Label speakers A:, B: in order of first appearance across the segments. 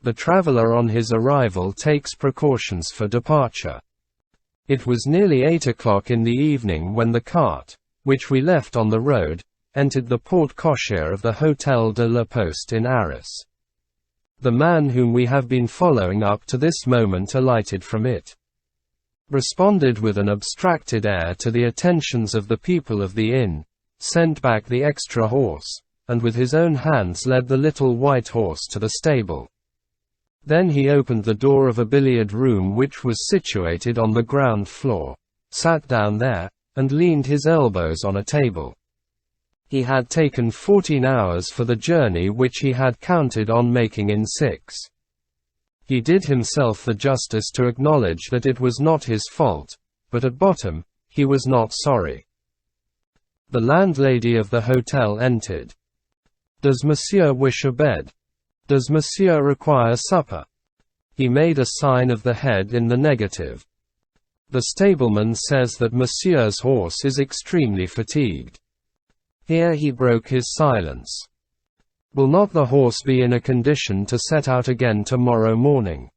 A: The traveler on his arrival takes precautions for departure. It was nearly 8 o'clock in the evening when the cart, which we left on the road, entered the porte-cochère of the Hôtel de la Poste in Arras. The man whom we have been following up to this moment alighted from it, responded with an abstracted air to the attentions of the people of the inn, sent back the extra horse, and with his own hands led the little white horse to the stable. Then he opened the door of a billiard-room which was situated on the ground floor, sat down there, and leaned his elbows on a table. He had taken 14 hours for the journey which he had counted on making in 6. He did himself the justice to acknowledge that it was not his fault, but at bottom, he was not sorry. The landlady of the hotel entered. "Does Monsieur wish a bed? Does Monsieur require supper?" He made a sign of the head in the negative. "The stableman says that Monsieur's horse is extremely fatigued." Here he broke his silence. "Will not the horse be in a condition to set out again tomorrow morning?"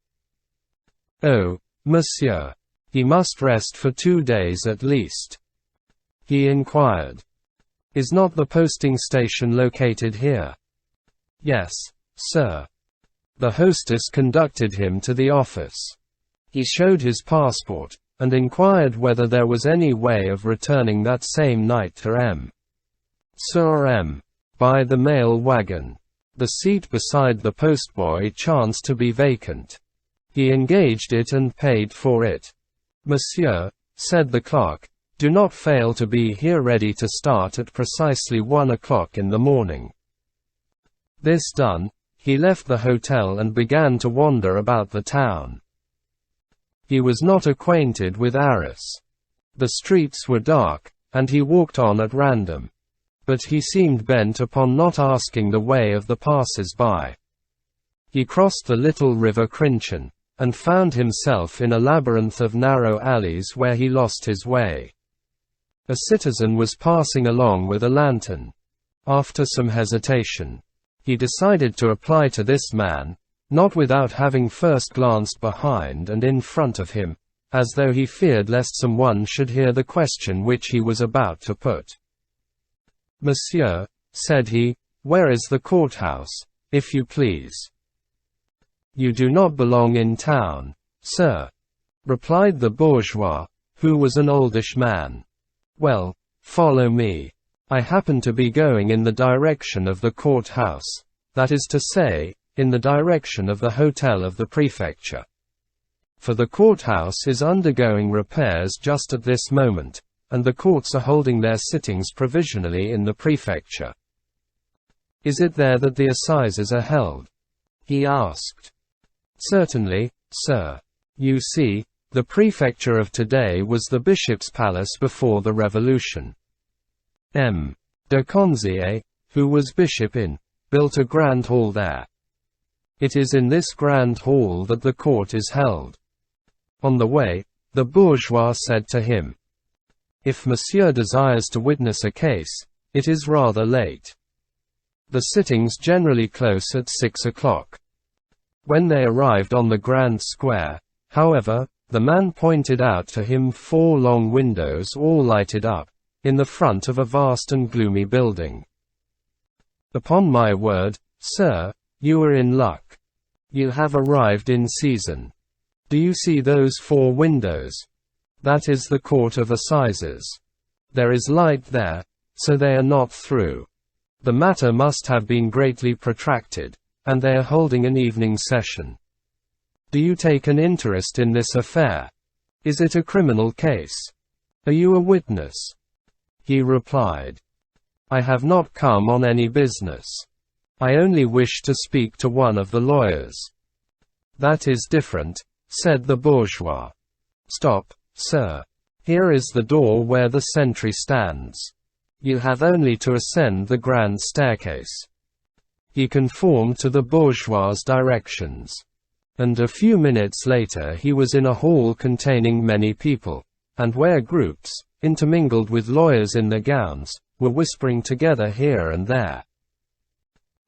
A: "Oh, Monsieur. He must rest for 2 days at least." He inquired. "Is not the posting station located here?" "Yes, sir." The hostess conducted him to the office. He showed his passport, and inquired whether there was any way of returning that same night to M. by the mail wagon. The seat beside the postboy chanced to be vacant. He engaged it and paid for it. "Monsieur," said the clerk, "do not fail to be here ready to start at precisely 1 o'clock in the morning." This done, he left the hotel and began to wander about the town. He was not acquainted with Arras. The streets were dark, and he walked on at random. But he seemed bent upon not asking the way of the passers-by. He crossed the little river Crinchen, and found himself in a labyrinth of narrow alleys where he lost his way. A citizen was passing along with a lantern. After some hesitation, he decided to apply to this man, not without having first glanced behind and in front of him, as though he feared lest someone should hear the question which he was about to put. "Monsieur," said he, "where is the courthouse, if you please?" "You do not belong in town, sir," replied the bourgeois, who was an oldish man. "Well, follow me. I happen to be going in the direction of the courthouse, that is to say, in the direction of the hotel of the prefecture. For the courthouse is undergoing repairs just at this moment, and the courts are holding their sittings provisionally in the prefecture." "Is it there that the assizes are held?" he asked. "Certainly, sir. You see, the prefecture of today was the bishop's palace before the revolution. M. de Conzié, who was bishop in, built a grand hall there. It is in this grand hall that the court is held." On the way, the bourgeois said to him, "If Monsieur desires to witness a case, it is rather late. The sittings generally close at 6 o'clock. When they arrived on the grand square, however, the man pointed out to him 4 long windows all lighted up, in the front of a vast and gloomy building. "Upon my word, sir, you are in luck. You have arrived in season. Do you see those 4 windows? That is the court of assizes. There is light there, so they are not through. The matter must have been greatly protracted, and they are holding an evening session. Do you take an interest in this affair? Is it a criminal case? Are you a witness?" He replied, "I have not come on any business. I only wish to speak to one of the lawyers." "That is different," said the bourgeois. "Stop, sir. Here is the door where the sentry stands. You have only to ascend the grand staircase." He conformed to the bourgeois' directions. And a few minutes later he was in a hall containing many people, and where groups, intermingled with lawyers in their gowns, were whispering together here and there.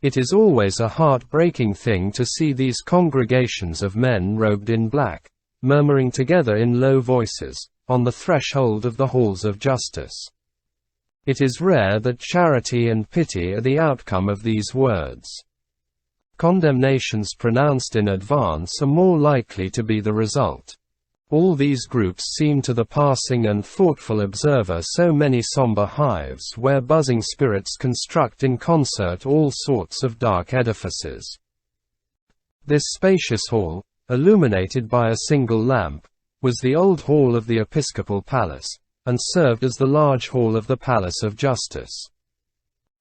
A: It is always a heart-breaking thing to see these congregations of men robed in black, murmuring together in low voices, on the threshold of the halls of justice. It is rare that charity and pity are the outcome of these words. Condemnations pronounced in advance are more likely to be the result. All these groups seem to the passing and thoughtful observer so many somber hives where buzzing spirits construct in concert all sorts of dark edifices. This spacious hall, illuminated by a single lamp, was the old hall of the episcopal palace, and served as the large hall of the Palace of Justice.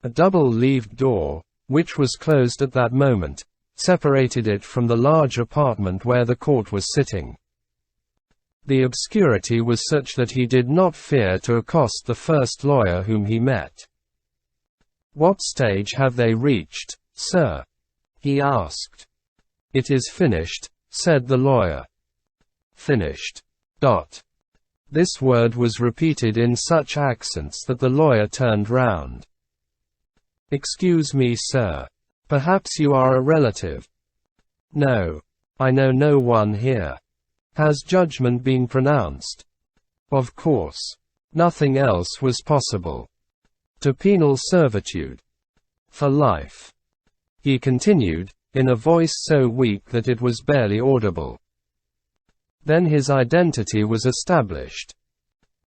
A: A double-leaved door, which was closed at that moment, separated it from the large apartment where the court was sitting. The obscurity was such that he did not fear to accost the first lawyer whom he met. "What stage have they reached, sir?" he asked. "It is finished," said the lawyer. "Finished." This word was repeated in such accents that the lawyer turned round. "Excuse me, sir. Perhaps you are a relative?" "No. I know no one here." "Has judgment been pronounced?" "Of course. Nothing else was possible." "To penal servitude?" "For life," he continued, in a voice so weak that it was barely audible. "Then his identity was established."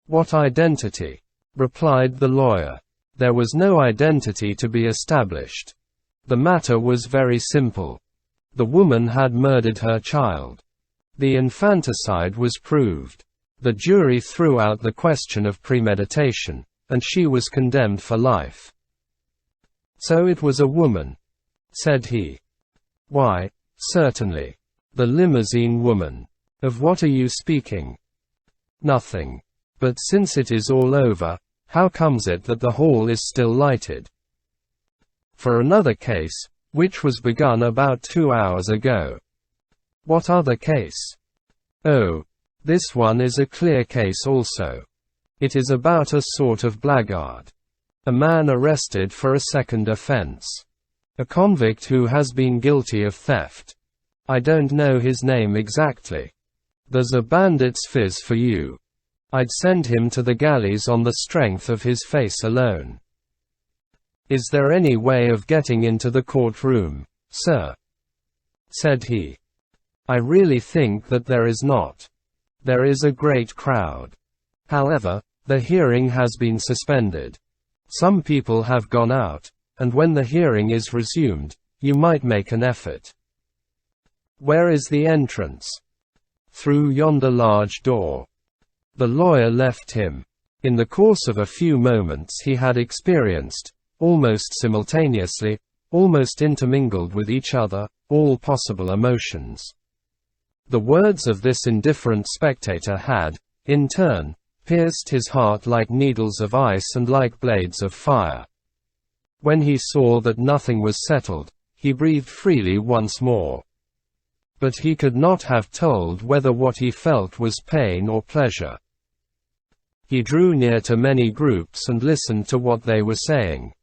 A: "What identity?" replied the lawyer. "There was no identity to be established. The matter was very simple. The woman had murdered her child. The infanticide was proved. The jury threw out the question of premeditation, and she was condemned for life." "So it was a woman?" said he. "Why, certainly. The limousine woman." "Of what are you speaking?" "Nothing. But since it is all over, how comes it that the hall is still lighted?" "For another case, which was begun about 2 hours ago." "What other case?" "Oh, this one is a clear case also. It is about a sort of blackguard. A man arrested for a second offense. A convict who has been guilty of theft. I don't know his name exactly. There's a bandit's fizz for you. I'd send him to the galleys on the strength of his face alone." "Is there any way of getting into the courtroom, sir?" said he. "I really think that there is not. There is a great crowd. However, the hearing has been suspended. Some people have gone out, and when the hearing is resumed, you might make an effort." "Where is the entrance?" "Through yonder large door." The lawyer left him. In the course of a few moments he had experienced, almost simultaneously, almost intermingled with each other, all possible emotions. The words of this indifferent spectator had, in turn, pierced his heart like needles of ice and like blades of fire. When he saw that nothing was settled, he breathed freely once more. But he could not have told whether what he felt was pain or pleasure. He drew near to many groups and listened to what they were saying.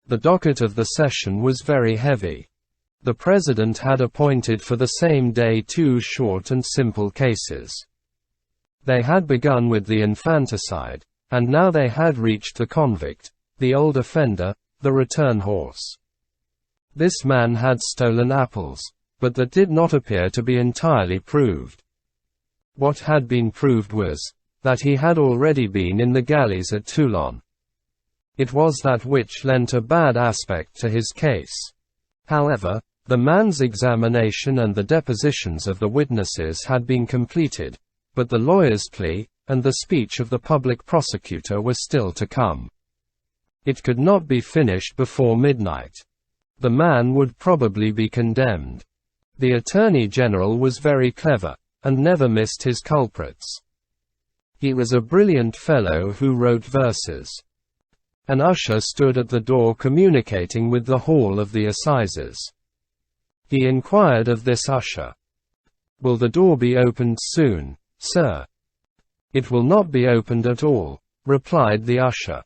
A: The docket of the session was very heavy. The president had appointed for the same day 2 short and simple cases. They had begun with the infanticide, and now they had reached the convict, the old offender, the return horse. This man had stolen apples, but that did not appear to be entirely proved. What had been proved was that he had already been in the galleys at Toulon. It was that which lent a bad aspect to his case. However, the man's examination and the depositions of the witnesses had been completed, but the lawyer's plea, and the speech of the public prosecutor were still to come. It could not be finished before midnight. The man would probably be condemned. The Attorney General was very clever, and never missed his culprits. He was a brilliant fellow who wrote verses. An usher stood at the door communicating with the hall of the assizes. He inquired of this usher, "Will the door be opened soon, sir?" "It will not be opened at all," replied the usher.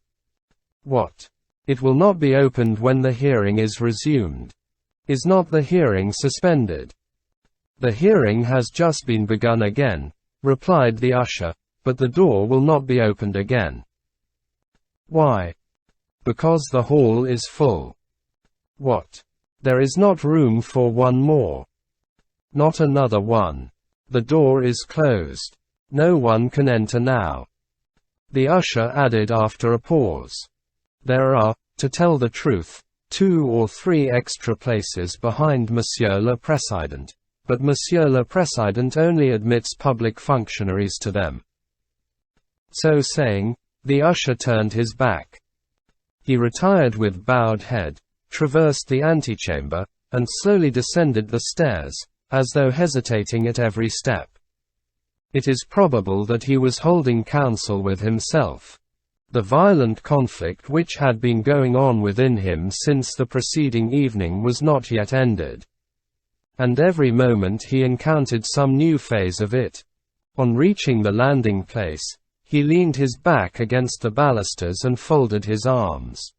A: "What? It will not be opened when the hearing is resumed. Is not the hearing suspended? The hearing has just been begun again, replied the usher, but the door will not be opened again. Why? Because the hall is full. What? There is not room for one more. Not another one. The door is closed. No one can enter now. The usher added after a pause. There are, to tell the truth, 2 or 3 extra places behind Monsieur le Président, but Monsieur le Président only admits public functionaries to them. So saying, the usher turned his back. He retired with bowed head, traversed the antechamber, and slowly descended the stairs, as though hesitating at every step. It is probable that he was holding counsel with himself. The violent conflict which had been going on within him since the preceding evening was not yet ended. And every moment he encountered some new phase of it. On reaching the landing place, he leaned his back against the balusters and folded his arms.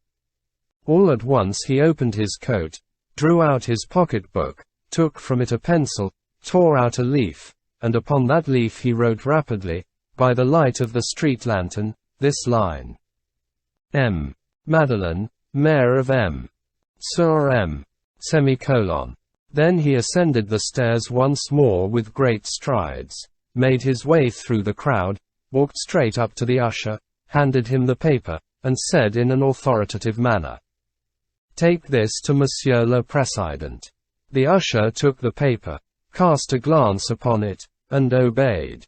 A: All at once he opened his coat, drew out his pocketbook, took from it a pencil, tore out a leaf, and upon that leaf he wrote rapidly, by the light of the street lantern, this line. M. Madeleine, Mayor of M. Sur M. Semicolon. Then he ascended the stairs once more with great strides, made his way through the crowd, walked straight up to the usher, handed him the paper, and said in an authoritative manner, "Take this to Monsieur le Président." The usher took the paper, cast a glance upon it, and obeyed.